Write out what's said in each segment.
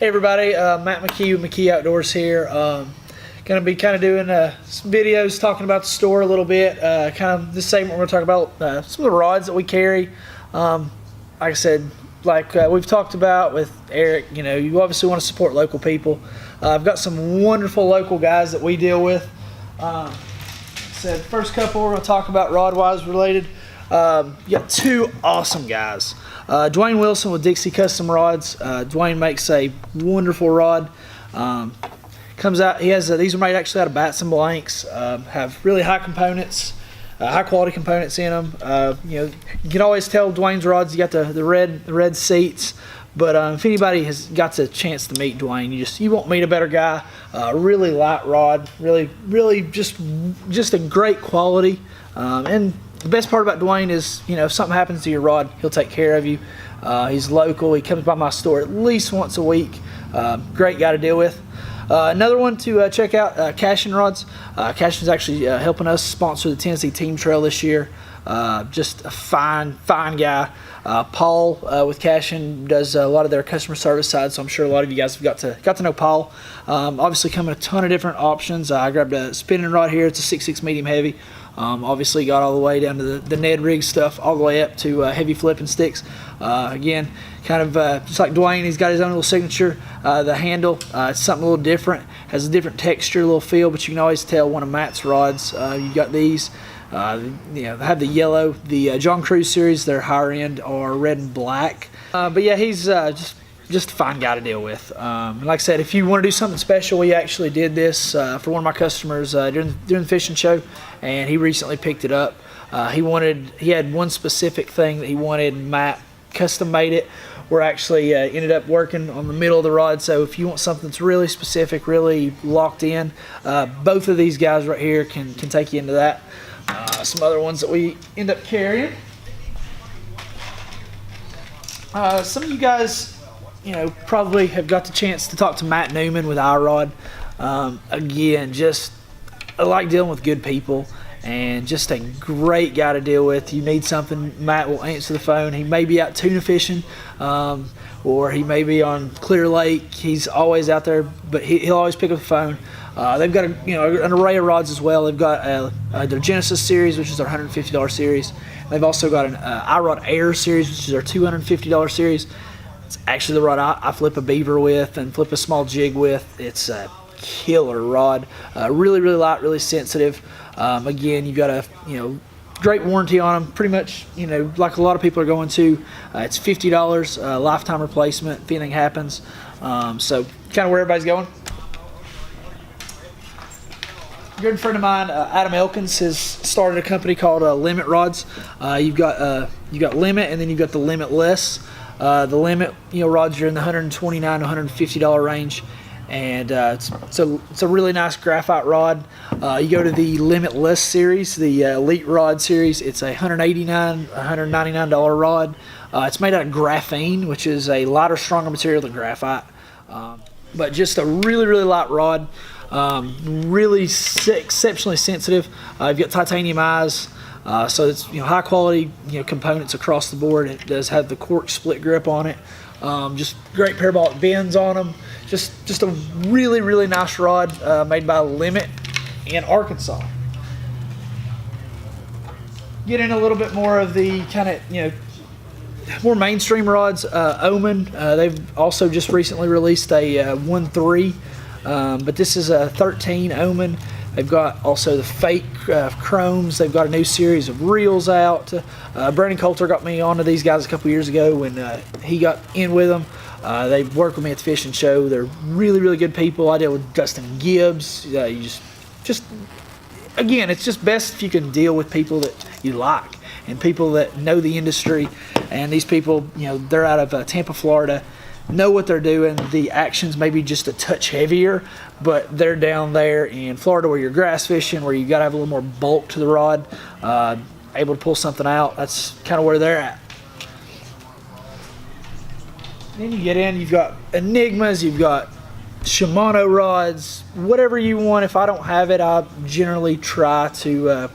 Hey everybody, Matt McKee with McKee Outdoors here. Going to be kind of doing some videos talking about the store a little bit. Kind of this segment we're going to talk about some of the rods that we carry. Like I said, like we've talked about with Eric, you know, you obviously want to support local people. I've got some wonderful local guys that we deal with. Said first couple we're going to talk about rod-wise related. You got two awesome guys. Dwayne Wilson with Dixie Custom Rods. Dwayne makes a wonderful rod. Comes out, he has these are made actually out of bats and blanks. Have really high components, high quality components in them. You know, you can always tell Dwayne's rods. You got the red seats. But if anybody has got the chance to meet Dwayne, you won't meet a better guy. Really light rod, really just a great quality. And the best part about Dwayne is, you know, if something happens to your rod, he'll take care of you. He's local. He comes by my store at least once a week. Great guy to deal with. Another one to check out, Cashin Rods. Cashin's actually helping us sponsor the Tennessee Team Trail this year. Just a fine guy. Paul with Cashin does a lot of their customer service side, so I'm sure a lot of you guys have got to know Paul. Obviously, come in a ton of different options. I grabbed a spinning rod here. It's a 6.6 medium heavy. Obviously got all the way down to the Ned rig stuff, all the way up to heavy flipping sticks. Again, kind of just like Dwayne, he's got his own little signature. The handle, it's something a little different, has a different texture, a little feel, but you can always tell one of Matt's rods. You got these. You know, they have the yellow, the John Cruz series. Their higher end are red and black. But yeah, he's just a fine guy to deal with. And like I said, if you want to do something special, we actually did this for one of my customers during the fishing show, and he recently picked it up. He had one specific thing that he wanted. Matt custom made it. We're actually ended up working on the middle of the rod, so if you want something that's really specific, really locked in, both of these guys right here can take you into that. Some other ones that we end up carrying. Some of you guys, you know, probably have got the chance to talk to Matt Newman with iRod. Again, I like dealing with good people, and just a great guy to deal with. You need something, Matt will answer the phone. He may be out tuna fishing, or he may be on Clear Lake. He's always out there, but he'll always pick up the phone. They've got an array of rods as well. They've got their Genesis series, which is their $150 series. They've also got an iRod Air series, which is their $250 series. It's actually the rod I flip a beaver with and flip a small jig with. It's a killer rod. Really light, really sensitive. Again, you've got a great warranty on them. Pretty much, you know, like a lot of people are going to. It's $50 lifetime replacement if anything happens. So kind of where everybody's going. A good friend of mine, Adam Elkins, has started a company called Limit Rods. You've got Limit, and then you've got the Limitless. The Limit, rods are in the $129 to $150 range, and it's a really nice graphite rod. You go to the Limitless series, the Elite Rod series. It's a $199 rod. It's made out of graphene, which is a lighter, stronger material than graphite, but just a really light rod. Really exceptionally sensitive. You've got titanium eyes, so it's high quality components across the board. It does have the cork split grip on it. Just great parabolic bends on them. Just a really nice rod made by Limit in Arkansas. Get in a little bit more of the kind of more mainstream rods. Omen, they've also just recently released a 1.3. But this is a 13 Omen. They've got also the fake chromes. They've got a new series of reels out. Brandon Coulter got me onto these guys a couple years ago when he got in with them. They work with me at the fishing show. They're really good people. I deal with Dustin Gibbs. You just again, it's just best if you can deal with people that you like and people that know the industry. And these people, they're out of Tampa, Florida. Know what they're doing. The action's maybe just a touch heavier, but they're down there in Florida where you're grass fishing, where you got to have a little more bulk to the rod, able to pull something out. That's kind of where they're at. Then you get in, you've got Enigmas, you've got Shimano rods, whatever you want. If I don't have it, I generally try to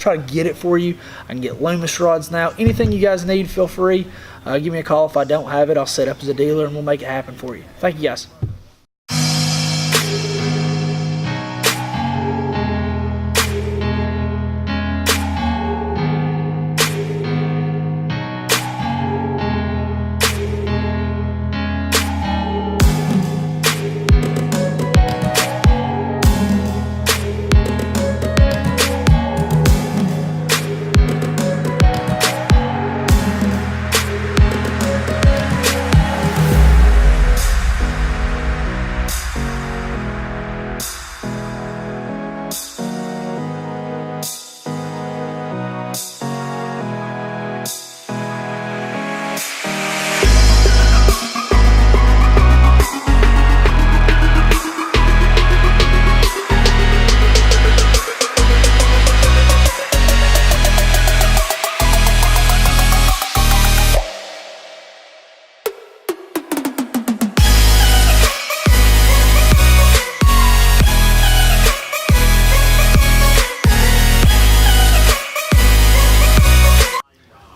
try to get it for you. I can get Loomis rods now. Anything you guys need, feel free. Give me a call. If I don't have it, I'll set up as a dealer and we'll make it happen for you. Thank you guys.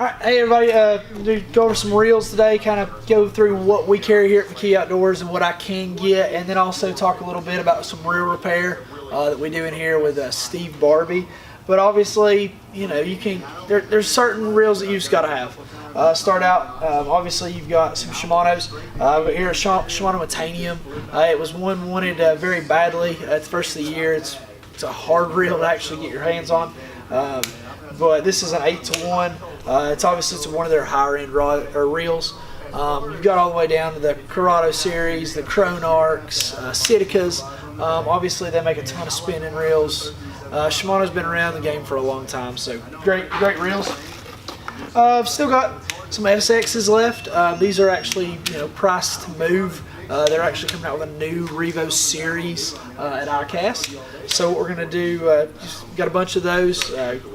Alright, hey everybody, go over some reels today, kind of go through what we carry here at McKee Outdoors and what I can get, and then also talk a little bit about some reel repair that we do in here with Steve Barbie. But obviously, you know, you can, there's certain reels that you just got to have. Start out, obviously you've got some Shimanos. Here a Shimano Titanium. It was one wanted very badly at the first of the year. It's a hard reel to actually get your hands on. But this is an 8-to-1. It's one of their higher end reels. You've got all the way down to the Corrado series, the Werks, Siticas. Obviously they make a ton of spinning reels. Shimano's been around the game for a long time, so great reels. I've still got some SXs left. These are actually, you know, priced to move. They're actually coming out with a new Revo series at ICAST. So what we're going to do, just got a bunch of those.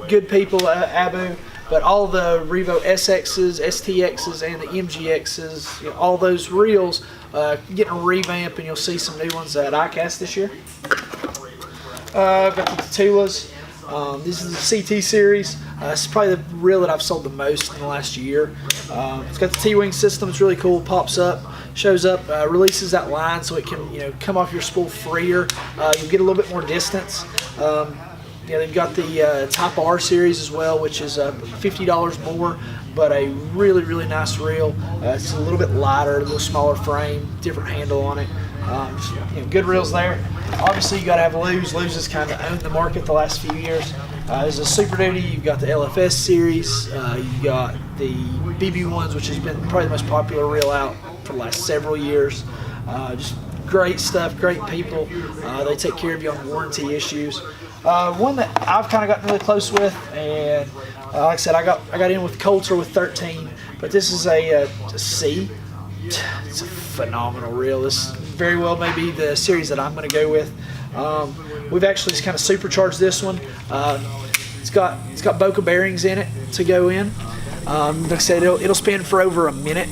Good people at Abu, but all the Revo SXs, STXs, and the MGXs, you know, all those reels getting a revamp, and you'll see some new ones at ICAST this year. I've got the Tulas. This is the CT series. It's probably the reel that I've sold the most in the last year. It's got the T-wing system. It's really cool. Pops up, shows up, releases that line so it can, you know, come off your spool freer. You get a little bit more distance. You know, they've got the Type R series as well, which is $50 more, but a really nice reel. It's a little bit lighter, a little smaller frame, different handle on it. You know, good reels there. Obviously, you got to have Lew's. Lew's has kind of owned the market the last few years. There's a Super Duty. You've got the LFS series. You've got the BB1s, which has been probably the most popular reel out for the last several years. Just great stuff, great people. They take care of you on warranty issues. One that I've kind of gotten really close with, and like I said, I got in with Coulter with 13, but this is a C. It's a phenomenal reel. This very well may be the series that I'm going to go with. We've actually just kind of supercharged this one. It's got Boca bearings in it to go in. Like I said, it'll spin for over a minute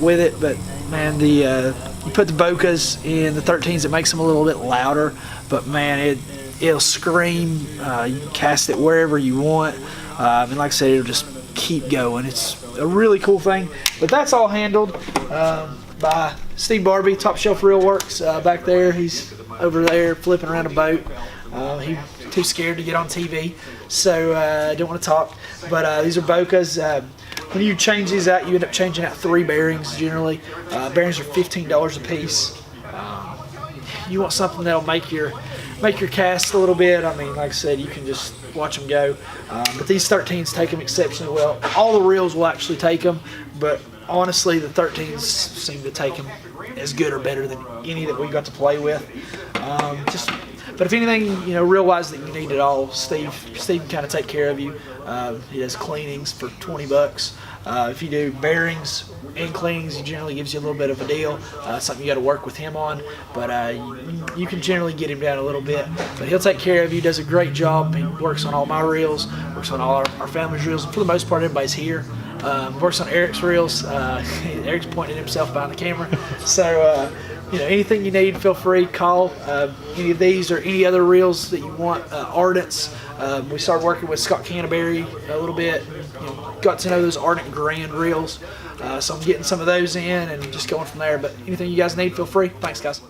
with it, but man, you put the Bocas in the 13s, it makes them a little bit louder, but man, it'll scream. You can cast it wherever you want, and like I said, it'll just keep going. It's a really cool thing. But that's all handled by Steve Barbie, Top Shelf Reel Works back there. He's over there flipping around a boat. He's too scared to get on TV, so don't want to talk. But these are Bocas. When you change these out, you end up changing out 3 bearings generally. Bearings are $15 a piece. You want something that'll make your cast a little bit. I mean, like I said, you can just watch them go. But these 13s take them exceptionally well. All the reels will actually take them, but honestly, the 13s seem to take them as good or better than any that we got to play with. But if anything, you know, reel-wise that you need at all, Steve can kind of take care of you. He does cleanings for $20. If you do bearings and cleanings, he generally gives you a little bit of a deal. Something you got to work with him on, but you can generally get him down a little bit. But he'll take care of you. Does a great job. He works on all my reels, works on all our family's reels, and for the most part, everybody's here. Works on Eric's reels. Eric's pointing himself behind the camera. So anything you need, feel free, call any of these or any other reels that you want. Ardents, we started working with Scott Canterbury a little bit, got to know those Ardent Grand reels, so I'm getting some of those in and just going from there. But anything you guys need, feel free. Thanks, guys.